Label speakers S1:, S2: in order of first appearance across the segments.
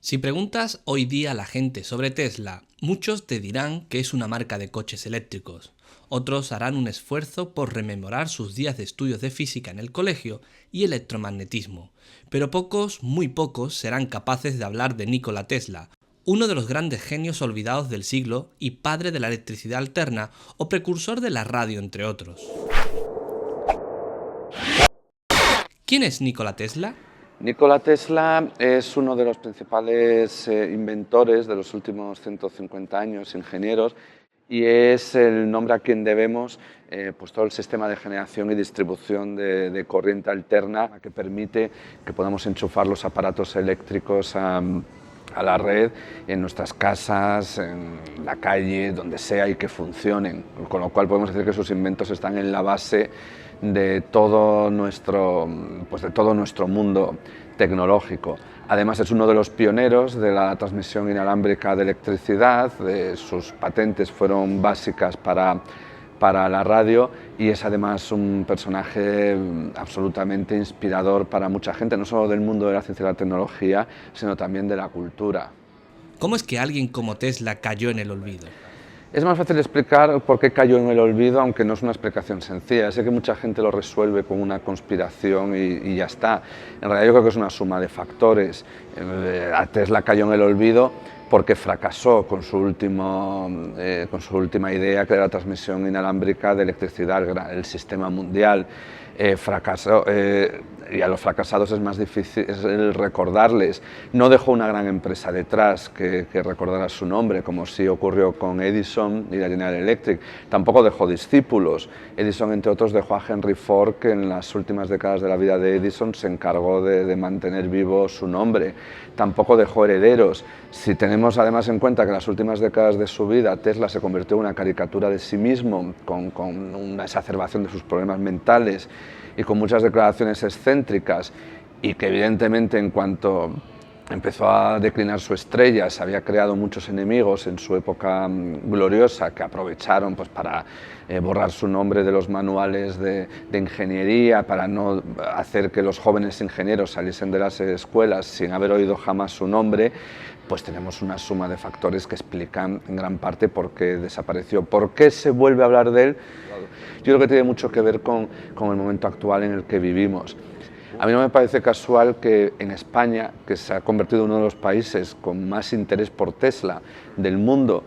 S1: Si preguntas hoy día a la gente sobre Tesla, muchos te dirán que es una marca de coches eléctricos. Otros harán un esfuerzo por rememorar sus días de estudios de física en el colegio y electromagnetismo. Pero pocos, muy pocos, serán capaces de hablar de Nikola Tesla, uno de los grandes genios olvidados del siglo y padre de la electricidad alterna o precursor de la radio, entre otros. ¿Quién es Nikola Tesla?
S2: Nikola Tesla es uno de los principales inventores de los últimos 150 años, ingenieros, y es el nombre a quien debemos pues todo el sistema de generación y distribución de corriente alterna que permite que podamos enchufar los aparatos eléctricos a la red en nuestras casas, en la calle, donde sea y que funcionen. Con lo cual podemos decir que sus inventos están en la base de todo nuestro mundo tecnológico. Además es uno de los pioneros de la transmisión inalámbrica de electricidad, sus patentes fueron básicas para la radio y es además un personaje absolutamente inspirador para mucha gente, no solo del mundo de la ciencia y la tecnología, sino también de la cultura.
S1: ¿Cómo es que alguien como Tesla cayó en el olvido?
S2: Es más fácil explicar por qué cayó en el olvido, aunque no es una explicación sencilla. Sé que mucha gente lo resuelve con una conspiración y ya está. En realidad yo creo que es una suma de factores. Tesla cayó en el olvido porque fracasó con su última idea, que era la transmisión inalámbrica de electricidad, el sistema mundial. Fracasó, y a los fracasados es más difícil recordarles. No dejó una gran empresa detrás que recordara su nombre, como sí ocurrió con Edison y la General Electric. Tampoco dejó discípulos. Edison, entre otros, dejó a Henry Ford, que en las últimas décadas de la vida de Edison se encargó de mantener vivo su nombre. Tampoco dejó herederos. Si tenemos además en cuenta que en las últimas décadas de su vida Tesla se convirtió en una caricatura de sí mismo, con una exacerbación de sus problemas mentales y con muchas declaraciones excéntricas, y que evidentemente en cuanto empezó a declinar su estrella se había creado muchos enemigos en su época gloriosa que aprovecharon pues, para borrar su nombre de los manuales de ingeniería, para no hacer que los jóvenes ingenieros saliesen de las escuelas sin haber oído jamás su nombre, pues tenemos una suma de factores que explican en gran parte por qué desapareció. ¿Por qué se vuelve a hablar de él? Yo creo que tiene mucho que ver con el momento actual en el que vivimos. A mí no me parece casual que en España, que se ha convertido en uno de los países con más interés por Tesla del mundo,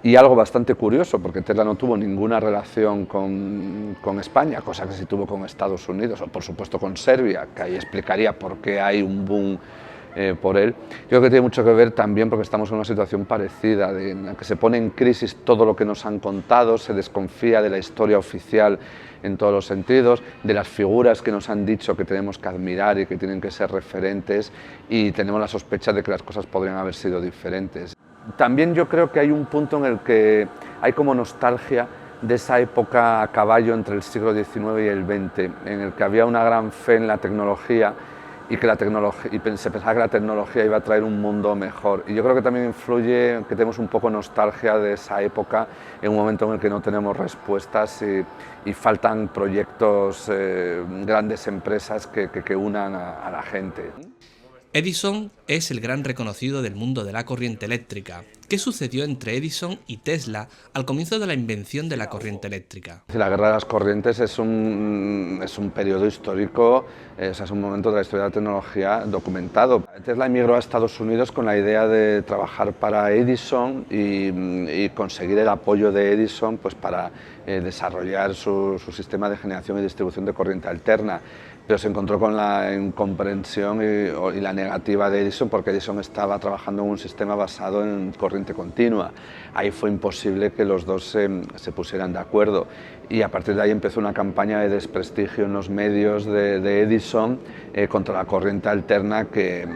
S2: y algo bastante curioso, porque Tesla no tuvo ninguna relación con España, cosa que sí tuvo con Estados Unidos, o por supuesto con Serbia, que ahí explicaría por qué hay un boom por él. Yo creo que tiene mucho que ver también porque estamos en una situación parecida, en la que se pone en crisis todo lo que nos han contado, se desconfía de la historia oficial en todos los sentidos, de las figuras que nos han dicho que tenemos que admirar y que tienen que ser referentes, y tenemos la sospecha de que las cosas podrían haber sido diferentes. También yo creo que hay un punto en el que hay como nostalgia de esa época a caballo entre el siglo XIX y el XX, en el que había una gran fe en la tecnología y que se pensaba que la tecnología iba a traer un mundo mejor. Y yo creo que también influye que tenemos un poco nostalgia de esa época, en un momento en el que no tenemos respuestas y faltan proyectos, grandes empresas que unan a la gente.
S1: Edison es el gran reconocido del mundo de la corriente eléctrica. ¿Qué sucedió entre Edison y Tesla al comienzo de la invención de la corriente eléctrica?
S2: La guerra de las corrientes es un periodo histórico, es un momento de la historia de la tecnología documentado. Tesla emigró a Estados Unidos con la idea de trabajar para Edison y conseguir el apoyo de Edison pues, para desarrollar su sistema de generación y distribución de corriente alterna. Pero se encontró con la incomprensión y la negativa de Edison, porque Edison estaba trabajando en un sistema basado en corriente continua. Ahí fue imposible que los dos se pusieran de acuerdo, y a partir de ahí empezó una campaña de desprestigio en los medios de Edison contra la corriente alterna, que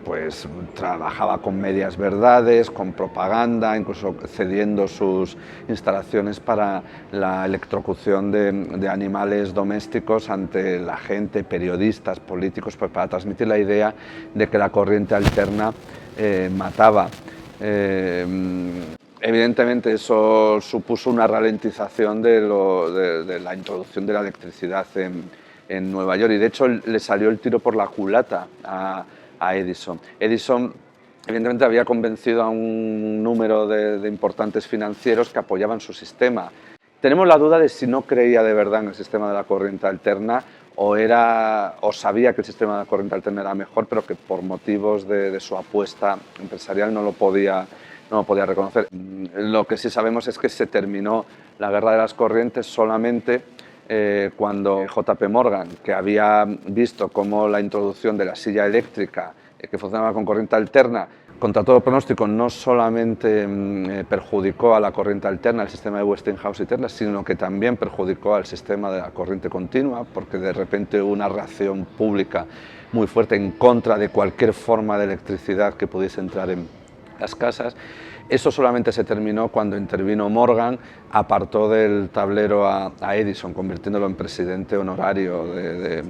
S2: pues trabajaba con medias verdades, con propaganda, incluso cediendo sus instalaciones para la electrocución de animales domésticos ante la gente, periodistas, políticos, pues para transmitir la idea de que la corriente alterna mataba. Evidentemente eso supuso una ralentización de la introducción de la electricidad en Nueva York, y de hecho le salió el tiro por la culata a Edison. Edison evidentemente había convencido a un número de importantes financieros que apoyaban su sistema. Tenemos la duda de si no creía de verdad en el sistema de la corriente alterna o sabía que el sistema de la corriente alterna era mejor, pero que por motivos de su apuesta empresarial no lo podía reconocer. Lo que sí sabemos es que se terminó la guerra de las corrientes solamente cuando JP Morgan, que había visto cómo la introducción de la silla eléctrica que funcionaba con corriente alterna, contra todo pronóstico, no solamente perjudicó a la corriente alterna, al sistema de Westinghouse y Tesla, sino que también perjudicó al sistema de la corriente continua, porque de repente hubo una reacción pública muy fuerte en contra de cualquier forma de electricidad que pudiese entrar en las casas. Eso solamente se terminó cuando intervino Morgan, apartó del tablero a Edison, convirtiéndolo en presidente honorario de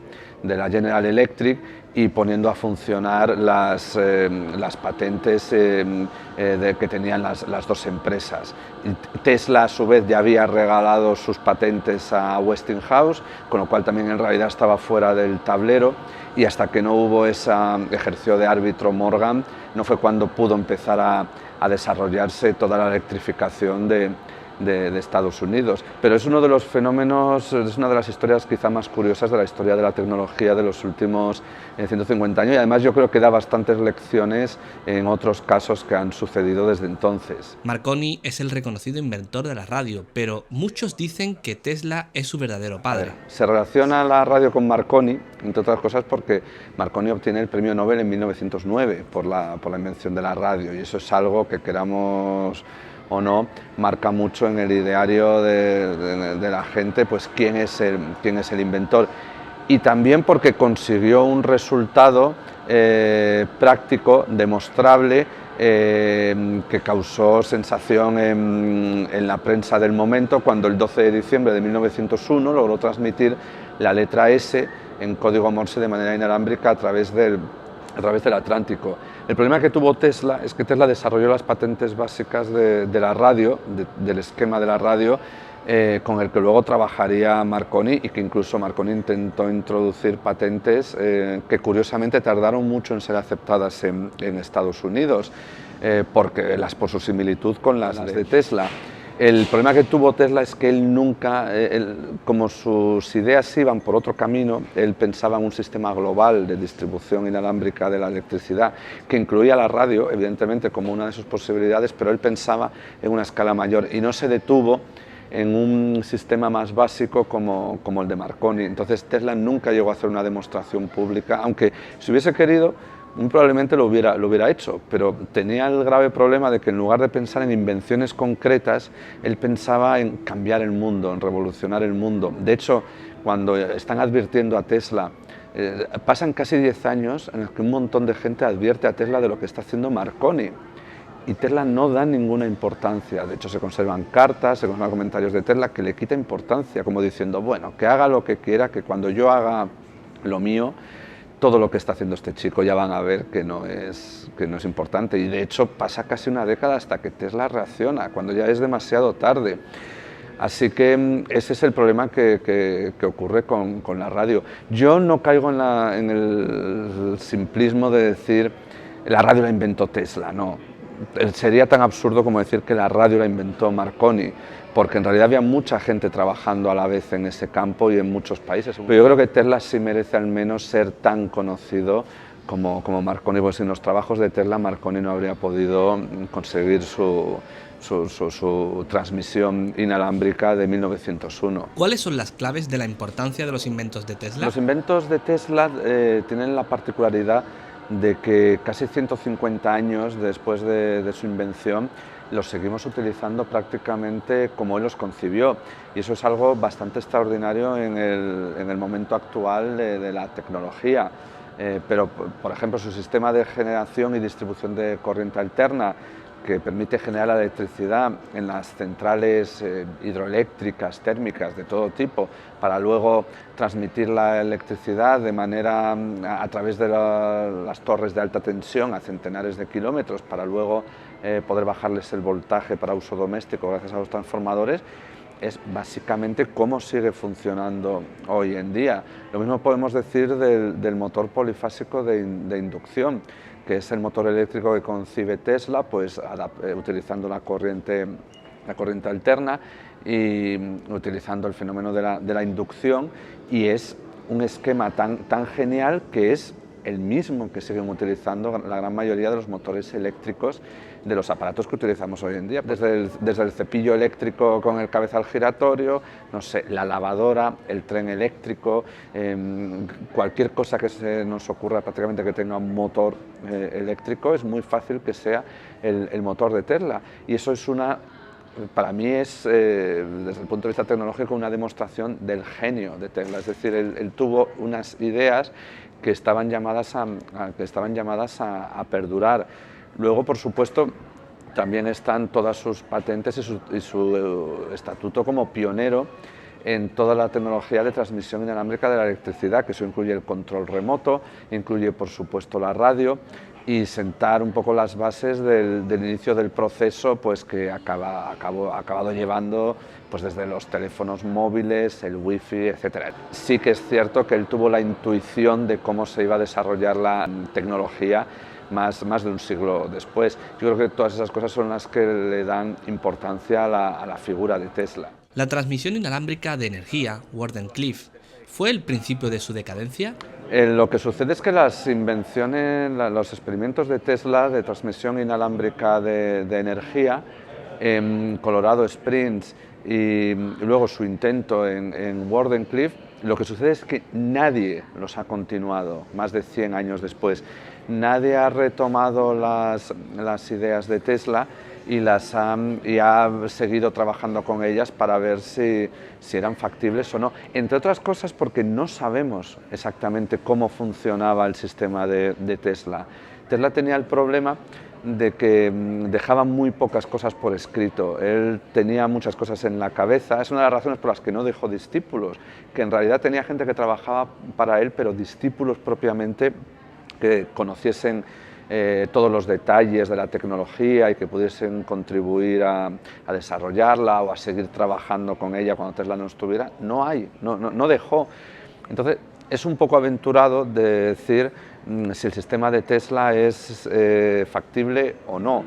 S2: la General Electric y poniendo a funcionar las patentes que tenían las dos empresas. Tesla, a su vez, ya había regalado sus patentes a Westinghouse, con lo cual también en realidad estaba fuera del tablero, y hasta que no hubo ejerció de árbitro Morgan, no fue cuando pudo empezar a desarrollarse toda la electrificación de Estados Unidos. Pero es uno de los fenómenos, es una de las historias quizá más curiosas de la historia de la tecnología de los últimos 150 años, y además yo creo que da bastantes lecciones en otros casos que han sucedido desde entonces.
S1: Marconi es el reconocido inventor de la radio, pero muchos dicen que Tesla es su verdadero padre.
S2: Se relaciona la radio con Marconi, entre otras cosas porque Marconi obtiene el premio Nobel en 1909 por la invención de la radio, y eso es algo que, queramos o no, marca mucho en el ideario de la gente, pues quién es el inventor. Y también porque consiguió un resultado práctico, demostrable, que causó sensación en la prensa del momento, cuando el 12 de diciembre de 1901 logró transmitir la letra S en código Morse de manera inalámbrica a través del Atlántico. El problema que tuvo Tesla es que Tesla desarrolló las patentes básicas de la radio, del esquema de la radio, con el que luego trabajaría Marconi, y que incluso Marconi intentó introducir patentes que curiosamente tardaron mucho en ser aceptadas en Estados Unidos, por su similitud con las de Tesla. El problema que tuvo Tesla es que él nunca, como sus ideas iban por otro camino, él pensaba en un sistema global de distribución inalámbrica de la electricidad, que incluía la radio, evidentemente, como una de sus posibilidades, pero él pensaba en una escala mayor y no se detuvo en un sistema más básico como el de Marconi. Entonces Tesla nunca llegó a hacer una demostración pública, aunque si hubiese querido, muy probablemente lo hubiera hecho, pero tenía el grave problema de que en lugar de pensar en invenciones concretas, él pensaba en cambiar el mundo, en revolucionar el mundo. De hecho, cuando están advirtiendo a Tesla, pasan casi 10 años en los que un montón de gente advierte a Tesla de lo que está haciendo Marconi, y Tesla no da ninguna importancia. De hecho, se conservan cartas, se conservan comentarios de Tesla que le quita importancia, como diciendo, bueno, que haga lo que quiera, que cuando yo haga lo mío, todo lo que está haciendo este chico ya van a ver que no es importante. Y de hecho pasa casi una década hasta que Tesla reacciona, cuando ya es demasiado tarde. Así que ese es el problema que ocurre con la radio. Yo no caigo en el simplismo de decir la radio la inventó Tesla, no. Sería tan absurdo como decir que la radio la inventó Marconi, porque en realidad había mucha gente trabajando a la vez en ese campo y en muchos países. Pero yo creo que Tesla sí merece al menos ser tan conocido como Marconi, porque sin los trabajos de Tesla Marconi no habría podido conseguir su transmisión inalámbrica de 1901.
S1: ¿Cuáles son las claves de la importancia de los inventos de Tesla?
S2: Los inventos de Tesla tienen la particularidad de que casi 150 años después de su invención los seguimos utilizando prácticamente como él los concibió, y eso es algo bastante extraordinario en el momento actual de la tecnología. Pero, por ejemplo, su sistema de generación y distribución de corriente alterna, que permite generar la electricidad en las centrales hidroeléctricas, térmicas, de todo tipo, para luego transmitir la electricidad a través de las torres de alta tensión a centenares de kilómetros, para luego poder bajarles el voltaje para uso doméstico gracias a los transformadores. es básicamente cómo sigue funcionando hoy en día. Lo mismo podemos decir del motor polifásico de inducción, que es el motor eléctrico que concibe Tesla, pues utilizando la corriente alterna y utilizando el fenómeno de la inducción, y es un esquema tan genial que es el mismo que siguen utilizando la gran mayoría de los motores eléctricos de los aparatos que utilizamos hoy en día, desde el cepillo eléctrico con el cabezal giratorio, no sé, la lavadora, el tren eléctrico, cualquier cosa que se nos ocurra prácticamente que tenga un motor eléctrico, es muy fácil que sea el motor de Tesla, y eso es para mí es, desde el punto de vista tecnológico, una demostración del genio de Tesla. Es decir, él tuvo unas ideas que estaban llamadas a perdurar. Luego, por supuesto, también están todas sus patentes y su estatuto como pionero en toda la tecnología de transmisión inalámbrica de la electricidad, que eso incluye el control remoto, incluye, por supuesto, la radio, y sentar un poco las bases del inicio del proceso, pues que ha acabado llevando pues desde los teléfonos móviles, el wifi, etc. Sí que es cierto que él tuvo la intuición de cómo se iba a desarrollar la tecnología más de un siglo después. Yo creo que todas esas cosas son las que le dan importancia a la figura de Tesla.
S1: ¿La transmisión inalámbrica de energía, Wardenclyffe, fue el principio de su decadencia?
S2: Lo que sucede es que las invenciones, los experimentos de Tesla de transmisión inalámbrica de energía, Colorado Springs y luego su intento en Wardenclyffe, lo que sucede es que nadie los ha continuado más de 100 años después. Nadie ha retomado las ideas de Tesla y ha seguido trabajando con ellas para ver si eran factibles o no. Entre otras cosas porque no sabemos exactamente cómo funcionaba el sistema de Tesla. Tesla tenía el problema de que dejaba muy pocas cosas por escrito. Él tenía muchas cosas en la cabeza. Es una de las razones por las que no dejó discípulos, que en realidad tenía gente que trabajaba para él, pero discípulos propiamente que conociesen todos los detalles de la tecnología y que pudiesen contribuir a desarrollarla o a seguir trabajando con ella cuando Tesla no estuviera. No dejó. Entonces es un poco aventurado de decir si el sistema de Tesla es factible o no.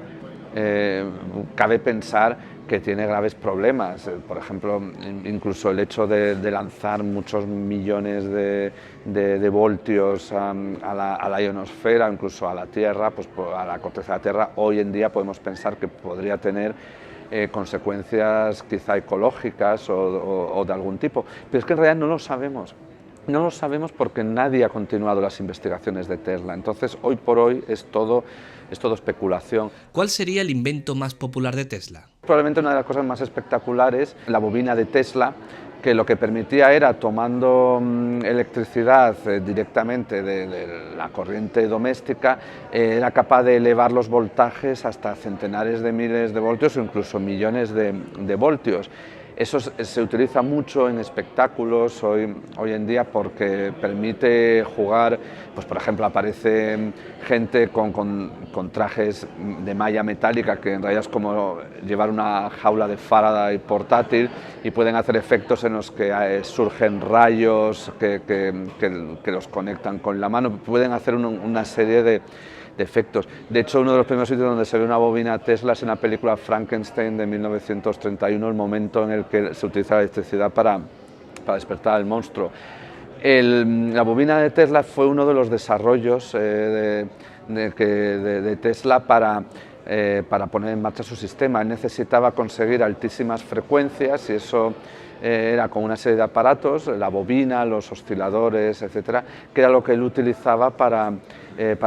S2: Cabe pensar que tiene graves problemas, por ejemplo, incluso el hecho de lanzar muchos millones de voltios a la ionosfera, incluso a la Tierra, pues a la corteza de la Tierra, hoy en día podemos pensar que podría tener consecuencias quizá ecológicas o de algún tipo, pero es que en realidad no lo sabemos. No lo sabemos porque nadie ha continuado las investigaciones de Tesla, entonces hoy por hoy es todo especulación.
S1: ¿Cuál sería el invento más popular de Tesla?
S2: Probablemente una de las cosas más espectaculares, la bobina de Tesla, que lo que permitía era, tomando electricidad directamente de la corriente doméstica, era capaz de elevar los voltajes hasta centenares de miles de voltios o incluso millones de voltios. Eso se utiliza mucho en espectáculos hoy en día porque permite jugar, pues por ejemplo aparece gente con trajes de malla metálica que en realidad es como llevar una jaula de Faraday portátil y pueden hacer efectos en los que surgen rayos que los conectan con la mano, pueden hacer una serie de efectos. De hecho, uno de los primeros sitios donde se ve una bobina Tesla es en la película Frankenstein de 1931, el momento en el que se utiliza la electricidad para despertar al monstruo. La bobina de Tesla fue uno de los desarrollos de Tesla para poner en marcha su sistema. Él necesitaba conseguir altísimas frecuencias y eso era con una serie de aparatos, la bobina, los osciladores, etcétera, que era lo que él utilizaba para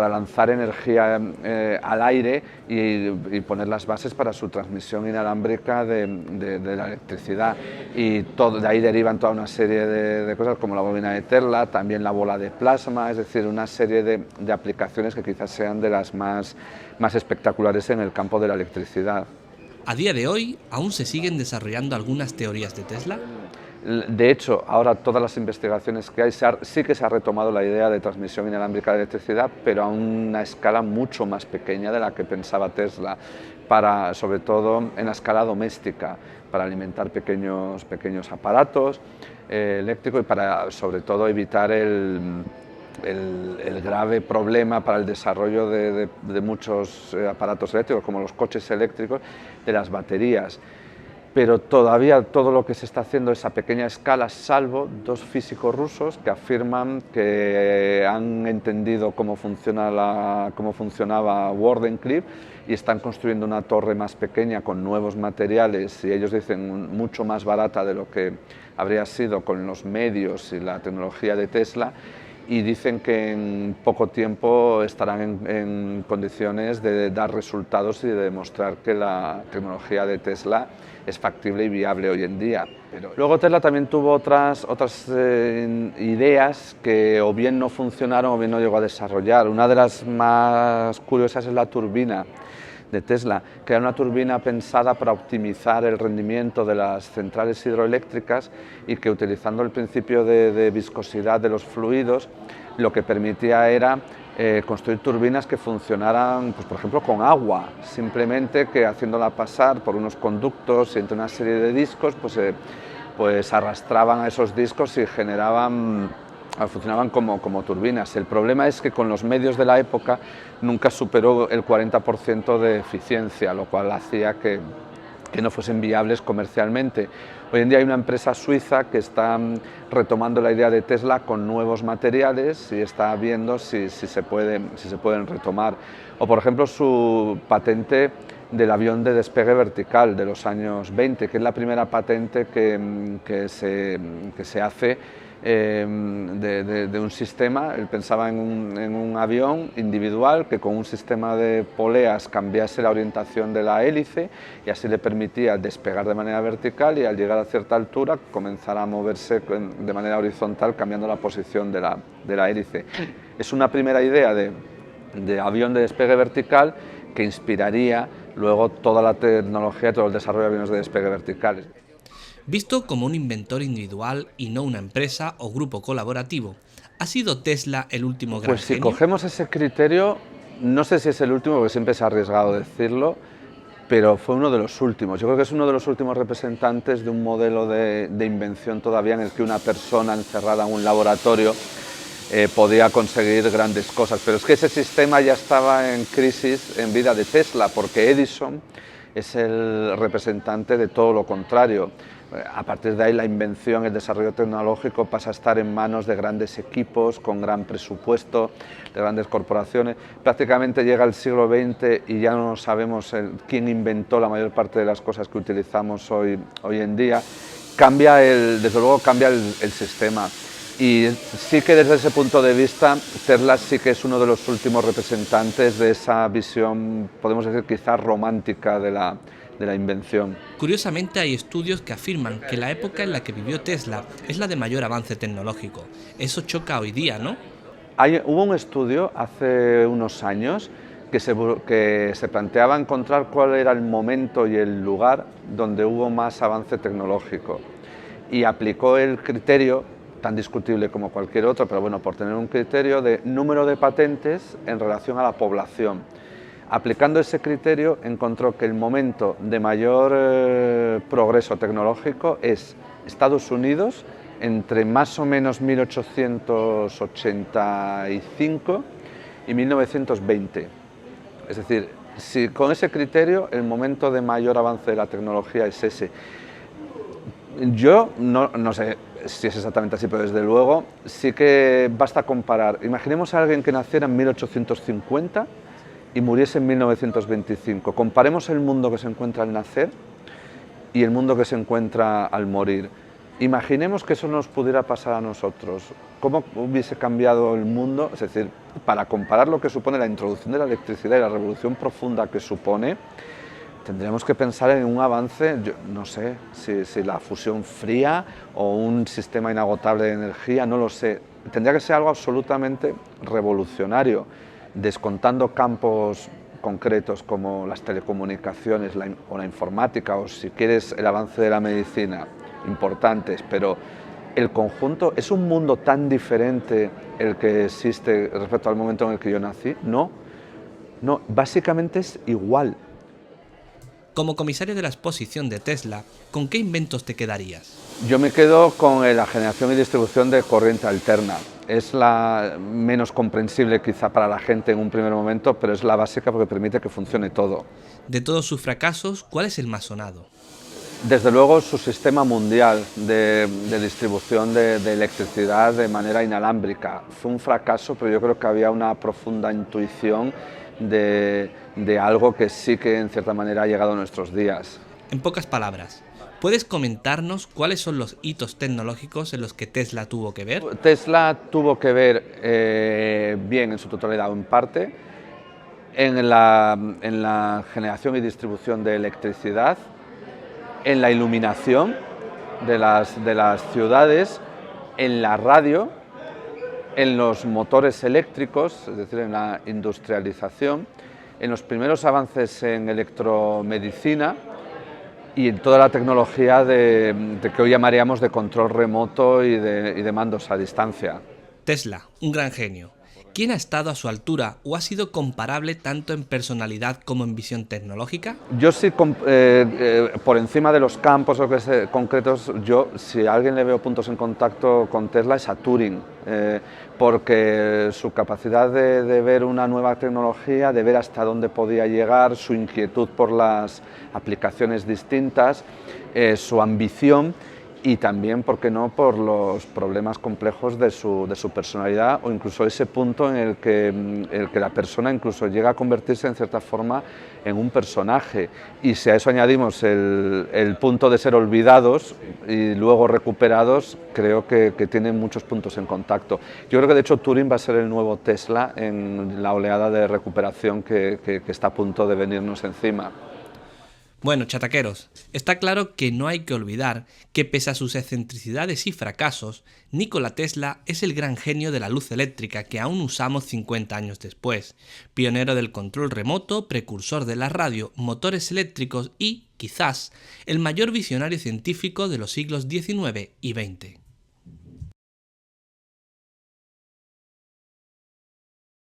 S2: lanzar energía al aire y poner las bases para su transmisión inalámbrica de la electricidad. Y de ahí derivan toda una serie de cosas como la bobina de Tesla, también la bola de plasma, es decir, una serie de aplicaciones que quizás sean de las más espectaculares en el campo de la electricidad.
S1: ¿A día de hoy aún se siguen desarrollando algunas teorías de Tesla?
S2: De hecho, ahora todas las investigaciones que hay, sí que se ha retomado la idea de transmisión inalámbrica de electricidad, pero a una escala mucho más pequeña de la que pensaba Tesla, sobre todo en la escala doméstica, para alimentar pequeños aparatos eléctricos y para, sobre todo, evitar el grave problema para el desarrollo de muchos aparatos eléctricos, como los coches eléctricos, de las baterías. Pero todavía todo lo que se está haciendo es a pequeña escala, salvo dos físicos rusos que afirman que han entendido cómo funcionaba Wardenclyffe y están construyendo una torre más pequeña con nuevos materiales, y ellos dicen mucho más barata de lo que habría sido con los medios y la tecnología de Tesla, y dicen que en poco tiempo estarán en condiciones de dar resultados y de demostrar que la tecnología de Tesla es factible y viable hoy en día. Pero luego Tesla también tuvo otras ideas que o bien no funcionaron o bien no llegó a desarrollar. Una de las más curiosas es la turbina de Tesla, que era una turbina pensada para optimizar el rendimiento de las centrales hidroeléctricas y que, utilizando el principio de viscosidad de los fluidos, lo que permitía era construir turbinas que funcionaran, pues, por ejemplo, con agua, simplemente que haciéndola pasar por unos conductos y entre una serie de discos, pues arrastraban a esos discos y funcionaban como turbinas. El problema es que con los medios de la época nunca superó el 40% de eficiencia, lo cual hacía que no fuesen viables comercialmente. Hoy en día hay una empresa suiza que está retomando la idea de Tesla con nuevos materiales y está viendo si se pueden retomar. O, por ejemplo, su patente del avión de despegue vertical de los años 20, que es la primera patente que se hace de un sistema. Él pensaba en un avión individual que con un sistema de poleas cambiase la orientación de la hélice y así le permitía despegar de manera vertical y, al llegar a cierta altura, comenzar a moverse de manera horizontal cambiando la posición de la hélice. Es una primera idea de avión de despegue vertical que inspiraría luego toda la tecnología, todo el desarrollo de aviones de despegue verticales.
S1: Visto como un inventor individual y no una empresa o grupo colaborativo, ¿ha sido Tesla el último gran
S2: Pues si
S1: genio?
S2: cogemos ese criterio, no sé si es el último, porque siempre se ha arriesgado a decirlo, pero fue uno de los últimos. Yo creo que es uno de los últimos representantes de un modelo de invención todavía en el que una persona encerrada en un laboratorio podía conseguir grandes cosas. Pero es que ese sistema ya estaba en crisis en vida de Tesla, porque Edison es el representante de todo lo contrario. A partir de ahí la invención, el desarrollo tecnológico pasa a estar en manos de grandes equipos, con gran presupuesto, de grandes corporaciones. Prácticamente llega el siglo XX y ya no sabemos quién inventó la mayor parte de las cosas que utilizamos hoy en día. Desde luego cambia el sistema. Y sí que desde ese punto de vista Tesla sí que es uno de los últimos representantes de esa visión, podemos decir, quizás romántica de la invención.
S1: Curiosamente, hay estudios que afirman que la época en la que vivió Tesla es la de mayor avance tecnológico. Eso choca hoy día, ¿no?
S2: Hubo un estudio hace unos años que se planteaba encontrar cuál era el momento y el lugar donde hubo más avance tecnológico, y aplicó el criterio, tan discutible como cualquier otro, pero bueno, por tener un criterio de número de patentes en relación a la población. Aplicando ese criterio, encontró que el momento de mayor progreso tecnológico es Estados Unidos, entre más o menos 1885 y 1920. Es decir, si con ese criterio el momento de mayor avance de la tecnología es ese. Yo no sé si es exactamente así, pero desde luego sí que basta comparar. Imaginemos a alguien que naciera en 1850 y muriese en 1925. Comparemos el mundo que se encuentra al nacer y el mundo que se encuentra al morir. Imaginemos que eso nos pudiera pasar a nosotros. ¿Cómo hubiese cambiado el mundo? Es decir, para comparar lo que supone la introducción de la electricidad y la revolución profunda que supone, tendríamos que pensar en un avance, yo no sé, si la fusión fría o un sistema inagotable de energía, no lo sé. Tendría que ser algo absolutamente revolucionario, descontando campos concretos como las telecomunicaciones o la informática, o si quieres el avance de la medicina. importantes, pero el conjunto, ¿es un mundo tan diferente el que existe respecto al momento en el que yo nací? No, básicamente es igual.
S1: Como comisario de la exposición de Tesla, ¿con qué inventos te quedarías?
S2: Yo me quedo con la generación y distribución de corriente alterna. Es la menos comprensible quizá para la gente en un primer momento, pero es la básica porque permite que funcione todo.
S1: De todos sus fracasos, ¿cuál es el más sonado?
S2: Desde luego su sistema mundial de distribución de electricidad de manera inalámbrica fue un fracaso, pero yo creo que había una profunda intuición de algo que sí que en cierta manera ha llegado a nuestros días.
S1: En pocas palabras, ¿puedes comentarnos cuáles son los hitos tecnológicos en los que Tesla tuvo que ver?
S2: Tesla tuvo que ver, bien en su totalidad o en parte, en la generación y distribución de electricidad, en la iluminación de las ciudades, en la radio, en los motores eléctricos, es decir, en la industrialización, en los primeros avances en electromedicina y en toda la tecnología de que hoy llamaríamos de control remoto y de mandos a distancia.
S1: Tesla, un gran genio. ¿Quién ha estado a su altura o ha sido comparable tanto en personalidad como en visión tecnológica?
S2: Yo sí, por encima de los campos concretos, yo si a alguien le veo puntos en contacto con Tesla es a Turing, porque su capacidad de ver una nueva tecnología, de ver hasta dónde podía llegar, su inquietud por las aplicaciones distintas, su ambición y también, ¿por qué no?, por los problemas complejos de su personalidad o incluso ese punto en el que la persona incluso llega a convertirse en cierta forma en un personaje. Y si a eso añadimos el punto de ser olvidados y luego recuperados, creo que tienen muchos puntos en contacto. Yo creo que de hecho Turing va a ser el nuevo Tesla en la oleada de recuperación que está a punto de venirnos encima.
S1: Bueno, chataqueros, está claro que no hay que olvidar que pese a sus excentricidades y fracasos, Nikola Tesla es el gran genio de la luz eléctrica que aún usamos 50 años después, pionero del control remoto, precursor de la radio, motores eléctricos y, quizás, el mayor visionario científico de los siglos XIX y XX.